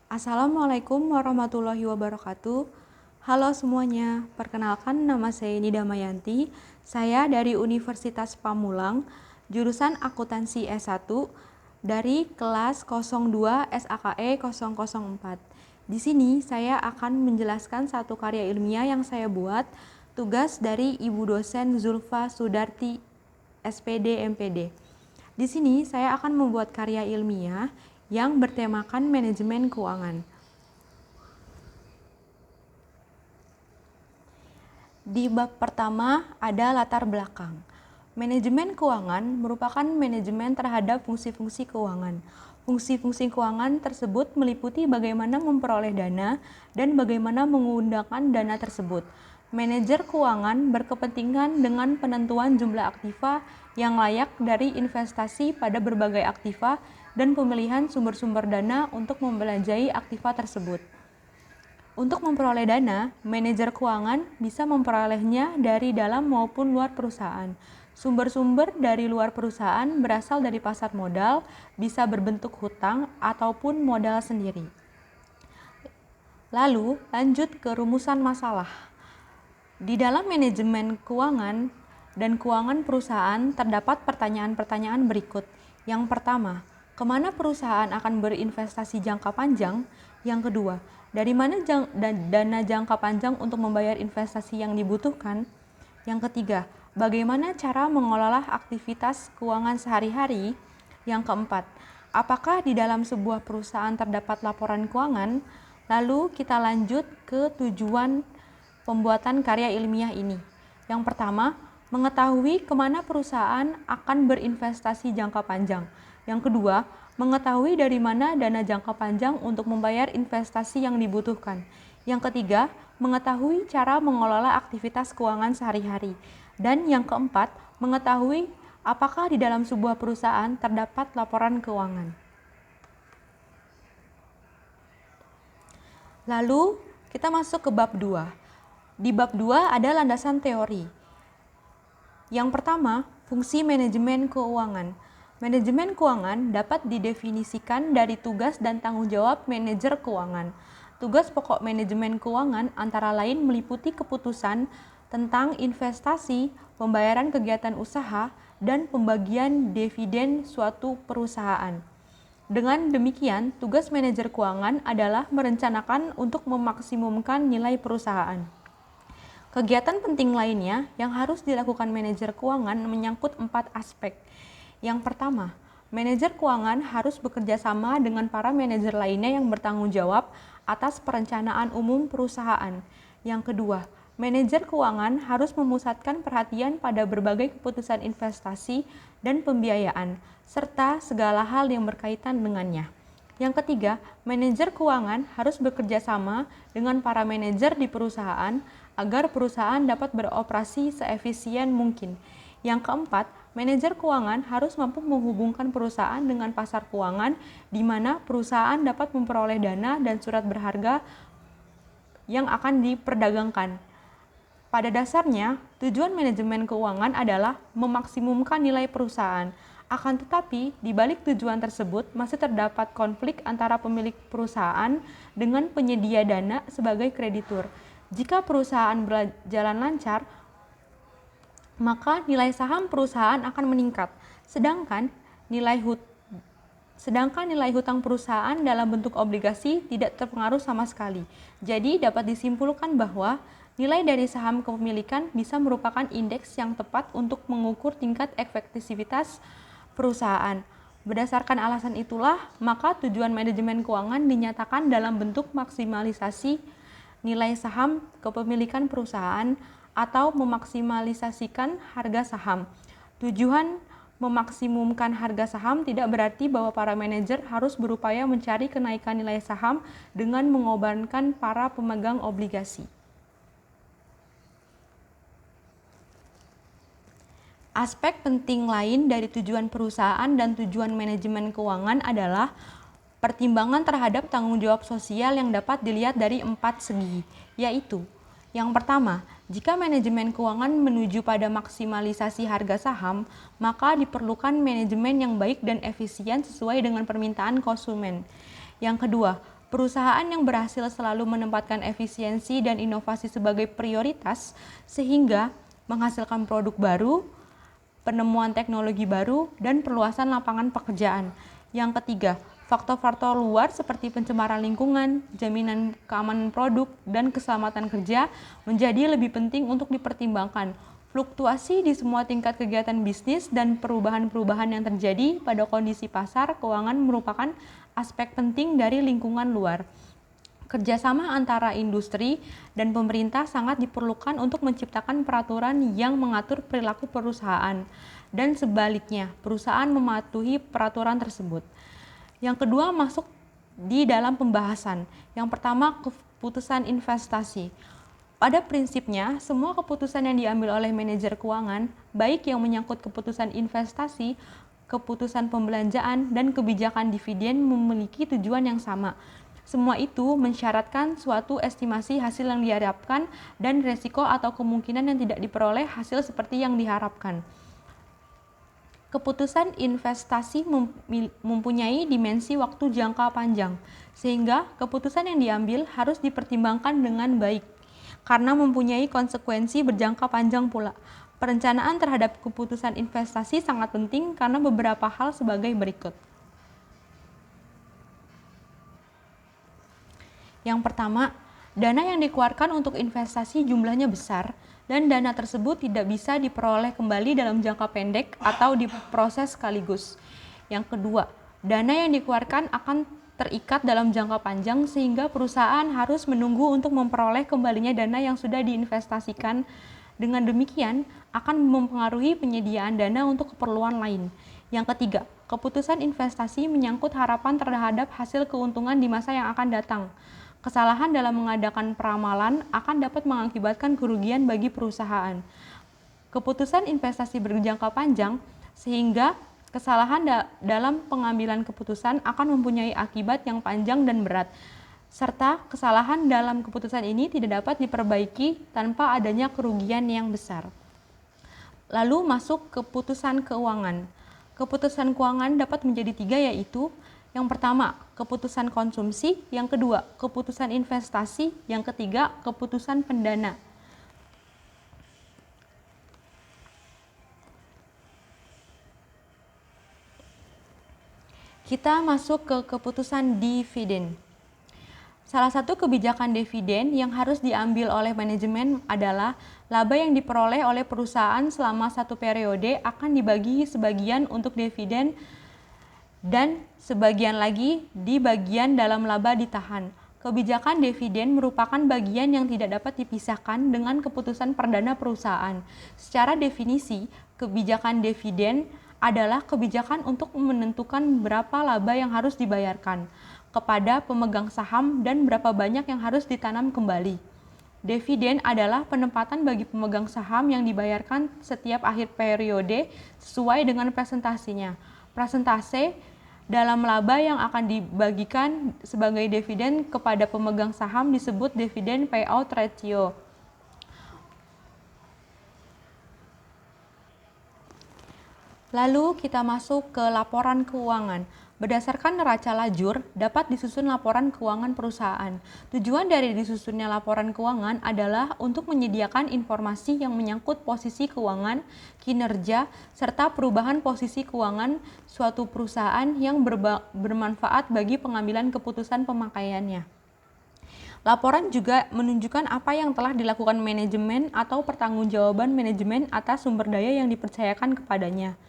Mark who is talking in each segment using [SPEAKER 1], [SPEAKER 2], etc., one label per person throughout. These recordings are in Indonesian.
[SPEAKER 1] Assalamualaikum warahmatullahi wabarakatuh. Halo semuanya, perkenalkan nama saya Nida Mayanti. Saya dari Universitas Pamulang, jurusan Akuntansi S1 dari kelas 02 SAKE 004. Di sini saya akan menjelaskan satu karya ilmiah yang saya buat, tugas dari Ibu dosen Zulfa Sudarti, SPD MPD. Di sini saya akan membuat karya ilmiah yang bertemakan manajemen keuangan. Di bab pertama ada latar belakang. Manajemen keuangan merupakan manajemen terhadap fungsi-fungsi keuangan. Fungsi-fungsi keuangan tersebut meliputi bagaimana memperoleh dana dan bagaimana menggunakan dana tersebut. Manajer keuangan berkepentingan dengan penentuan jumlah aktiva yang layak dari investasi pada berbagai aktiva dan pemilihan sumber-sumber dana untuk membelanjai aktiva tersebut. Untuk memperoleh dana, manajer keuangan bisa memperolehnya dari dalam maupun luar perusahaan. Sumber-sumber dari luar perusahaan berasal dari pasar modal, bisa berbentuk hutang ataupun modal sendiri. Lalu, lanjut ke rumusan masalah. Di dalam manajemen keuangan dan keuangan perusahaan terdapat pertanyaan-pertanyaan berikut. Yang pertama, kemana perusahaan akan berinvestasi jangka panjang? Yang kedua, dari mana dana jangka panjang untuk membayar investasi yang dibutuhkan? Yang ketiga, bagaimana cara mengelola aktivitas keuangan sehari-hari? Yang keempat, apakah di dalam sebuah perusahaan terdapat laporan keuangan? Lalu kita lanjut ke tujuan pembuatan karya ilmiah ini. Yang pertama, mengetahui kemana perusahaan akan berinvestasi jangka panjang. Yang kedua, mengetahui dari mana dana jangka panjang untuk membayar investasi yang dibutuhkan. Yang ketiga, mengetahui cara mengelola aktivitas keuangan sehari-hari. Dan yang keempat, mengetahui apakah di dalam sebuah perusahaan terdapat laporan keuangan. Lalu, kita masuk ke bab 2. Di bab 2 ada landasan teori. Yang pertama, fungsi manajemen keuangan. Manajemen keuangan dapat didefinisikan dari tugas dan tanggung jawab manajer keuangan. Tugas pokok manajemen keuangan antara lain meliputi keputusan tentang investasi, pembayaran kegiatan usaha, dan pembagian dividen suatu perusahaan. Dengan demikian, tugas manajer keuangan adalah merencanakan untuk memaksimumkan nilai perusahaan. Kegiatan penting lainnya yang harus dilakukan manajer keuangan menyangkut 4 aspek. Yang pertama, manajer keuangan harus bekerja sama dengan para manajer lainnya yang bertanggung jawab atas perencanaan umum perusahaan. Yang kedua, manajer keuangan harus memusatkan perhatian pada berbagai keputusan investasi dan pembiayaan, serta segala hal yang berkaitan dengannya. Yang ketiga, manajer keuangan harus bekerja sama dengan para manajer di perusahaan agar perusahaan dapat beroperasi seefisien mungkin. Yang keempat, manajer keuangan harus mampu menghubungkan perusahaan dengan pasar keuangan di mana perusahaan dapat memperoleh dana dan surat berharga yang akan diperdagangkan. Pada dasarnya, tujuan manajemen keuangan adalah memaksimumkan nilai perusahaan. Akan tetapi, di balik tujuan tersebut masih terdapat konflik antara pemilik perusahaan dengan penyedia dana sebagai kreditur. Jika perusahaan berjalan lancar, maka nilai saham perusahaan akan meningkat, sedangkan nilai hutang perusahaan dalam bentuk obligasi tidak terpengaruh sama sekali. Jadi dapat disimpulkan bahwa nilai dari saham kepemilikan bisa merupakan indeks yang tepat untuk mengukur tingkat efektivitas perusahaan. Berdasarkan alasan itulah, maka tujuan manajemen keuangan dinyatakan dalam bentuk maksimalisasi nilai saham kepemilikan perusahaan atau memaksimalisasikan harga saham. Tujuan memaksimumkan harga saham tidak berarti bahwa para manajer harus berupaya mencari kenaikan nilai saham dengan mengorbankan para pemegang obligasi. Aspek penting lain dari tujuan perusahaan dan tujuan manajemen keuangan adalah pertimbangan terhadap tanggung jawab sosial yang dapat dilihat dari 4 segi, yaitu yang pertama, jika manajemen keuangan menuju pada maksimalisasi harga saham, maka diperlukan manajemen yang baik dan efisien sesuai dengan permintaan konsumen. Yang kedua, Perusahaan yang berhasil selalu menempatkan efisiensi dan inovasi sebagai prioritas sehingga menghasilkan produk baru, penemuan teknologi baru, dan perluasan lapangan pekerjaan. Yang ketiga, faktor-faktor luar seperti pencemaran lingkungan, jaminan keamanan produk, dan keselamatan kerja menjadi lebih penting untuk dipertimbangkan. Fluktuasi di semua tingkat kegiatan bisnis dan perubahan-perubahan yang terjadi pada kondisi pasar keuangan merupakan aspek penting dari lingkungan luar. Kerjasama antara industri dan pemerintah sangat diperlukan untuk menciptakan peraturan yang mengatur perilaku perusahaan, dan sebaliknya, perusahaan mematuhi peraturan tersebut. Yang kedua masuk di dalam pembahasan. Yang pertama, keputusan investasi. Pada prinsipnya, semua keputusan yang diambil oleh manajer keuangan, baik yang menyangkut keputusan investasi, keputusan pembelanjaan, dan kebijakan dividen memiliki tujuan yang sama. Semua itu mensyaratkan suatu estimasi hasil yang diharapkan dan resiko atau kemungkinan yang tidak diperoleh hasil seperti yang diharapkan. Keputusan investasi mempunyai dimensi waktu jangka panjang, sehingga keputusan yang diambil harus dipertimbangkan dengan baik, karena mempunyai konsekuensi berjangka panjang pula. Perencanaan terhadap keputusan investasi sangat penting karena beberapa hal sebagai berikut. Yang pertama, dana yang dikeluarkan untuk investasi jumlahnya besar dan dana tersebut tidak bisa diperoleh kembali dalam jangka pendek atau diproses sekaligus. Yang kedua, dana yang dikeluarkan akan terikat dalam jangka panjang sehingga perusahaan harus menunggu untuk memperoleh kembalinya dana yang sudah diinvestasikan. Dengan demikian, akan mempengaruhi penyediaan dana untuk keperluan lain. Yang ketiga, keputusan investasi menyangkut harapan terhadap hasil keuntungan di masa yang akan datang. Kesalahan dalam mengadakan peramalan akan dapat mengakibatkan kerugian bagi perusahaan. Keputusan investasi berjangka panjang, sehingga kesalahan dalam pengambilan keputusan akan mempunyai akibat yang panjang dan berat, serta kesalahan dalam keputusan ini tidak dapat diperbaiki tanpa adanya kerugian yang besar. Lalu masuk keputusan keuangan. Keputusan keuangan dapat menjadi 3, yaitu yang pertama, keputusan konsumsi, yang kedua, keputusan investasi, yang ketiga, keputusan pendana. Kita masuk ke keputusan dividen. Salah satu kebijakan dividen yang harus diambil oleh manajemen adalah laba yang diperoleh oleh perusahaan selama satu periode akan dibagi sebagian untuk dividen dan sebagian lagi di bagian dalam laba ditahan. Kebijakan dividen merupakan bagian yang tidak dapat dipisahkan dengan keputusan perdana perusahaan. Secara definisi, kebijakan dividen adalah kebijakan untuk menentukan berapa laba yang harus dibayarkan kepada pemegang saham dan berapa banyak yang harus ditanam kembali. Dividen adalah penempatan bagi pemegang saham yang dibayarkan setiap akhir periode sesuai dengan presentasinya. Persentase dalam laba yang akan dibagikan sebagai dividen kepada pemegang saham disebut dividen payout ratio. Lalu kita masuk ke laporan keuangan. Berdasarkan neraca lajur, dapat disusun laporan keuangan perusahaan. Tujuan dari disusunnya laporan keuangan adalah untuk menyediakan informasi yang menyangkut posisi keuangan, kinerja, serta perubahan posisi keuangan suatu perusahaan yang bermanfaat bagi pengambilan keputusan pemakaiannya. Laporan juga menunjukkan apa yang telah dilakukan manajemen atau pertanggungjawaban manajemen atas sumber daya yang dipercayakan kepadanya.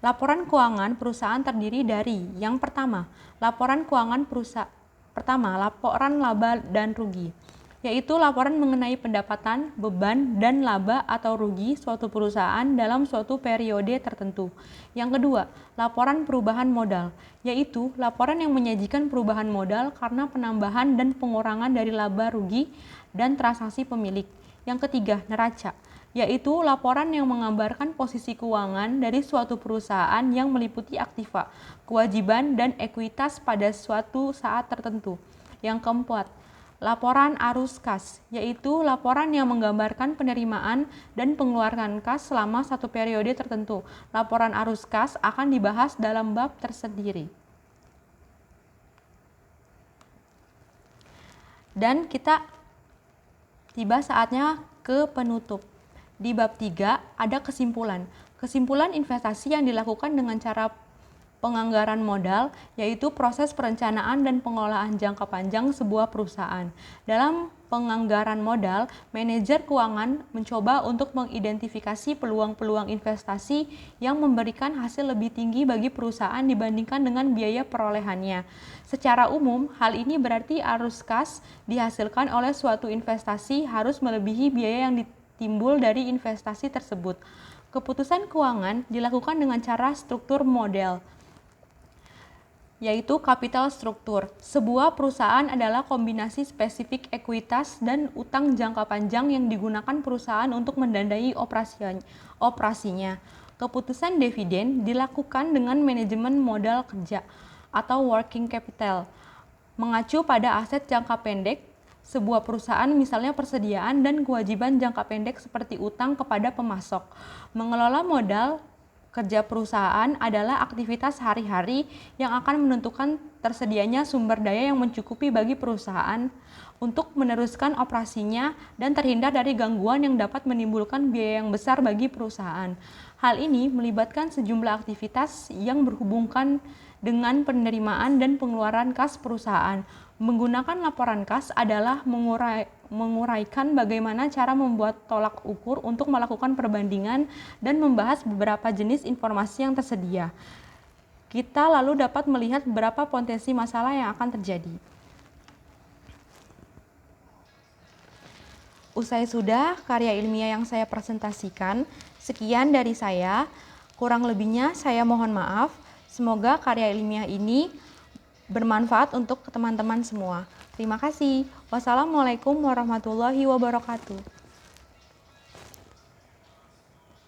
[SPEAKER 1] Laporan keuangan perusahaan terdiri dari yang pertama, laporan keuangan perusahaan. Pertama, laporan laba dan rugi, yaitu laporan mengenai pendapatan, beban, dan laba atau rugi suatu perusahaan dalam suatu periode tertentu. Yang kedua, laporan perubahan modal, yaitu laporan yang menyajikan perubahan modal karena penambahan dan pengurangan dari laba rugi dan transaksi pemilik. Yang ketiga, neraca, yaitu laporan yang menggambarkan posisi keuangan dari suatu perusahaan yang meliputi aktiva, kewajiban, dan ekuitas pada suatu saat tertentu. Yang keempat, laporan arus kas, yaitu laporan yang menggambarkan penerimaan dan pengeluaran kas selama satu periode tertentu. Laporan arus kas akan dibahas dalam bab tersendiri. Dan kita tiba saatnya ke penutup. Di bab 3 ada kesimpulan. Kesimpulan investasi yang dilakukan dengan cara penganggaran modal, yaitu proses perencanaan dan pengelolaan jangka panjang sebuah perusahaan. Dalam penganggaran modal, manajer keuangan mencoba untuk mengidentifikasi peluang-peluang investasi yang memberikan hasil lebih tinggi bagi perusahaan dibandingkan dengan biaya perolehannya. Secara umum, hal ini berarti arus kas dihasilkan oleh suatu investasi harus melebihi biaya yang timbul dari investasi tersebut. Keputusan keuangan dilakukan dengan cara struktur model, yaitu kapital struktur. Sebuah perusahaan adalah kombinasi spesifik ekuitas dan utang jangka panjang yang digunakan perusahaan untuk mendanai operasinya. Keputusan dividen dilakukan dengan manajemen modal kerja atau working capital, mengacu pada aset jangka pendek sebuah perusahaan, misalnya persediaan dan kewajiban jangka pendek seperti utang kepada pemasok. Mengelola modal kerja perusahaan adalah aktivitas hari-hari yang akan menentukan tersedianya sumber daya yang mencukupi bagi perusahaan untuk meneruskan operasinya dan terhindar dari gangguan yang dapat menimbulkan biaya yang besar bagi perusahaan. Hal ini melibatkan sejumlah aktivitas yang berhubungan dengan penerimaan dan pengeluaran kas perusahaan. Menggunakan laporan kas adalah menguraikan bagaimana cara membuat tolak ukur untuk melakukan perbandingan dan membahas beberapa jenis informasi yang tersedia. Kita lalu dapat melihat beberapa potensi masalah yang akan terjadi. Usai sudah karya ilmiah yang saya presentasikan, sekian dari saya. Kurang lebihnya saya mohon maaf. Semoga karya ilmiah ini bermanfaat untuk teman-teman semua. Terima kasih. Wassalamualaikum warahmatullahi wabarakatuh.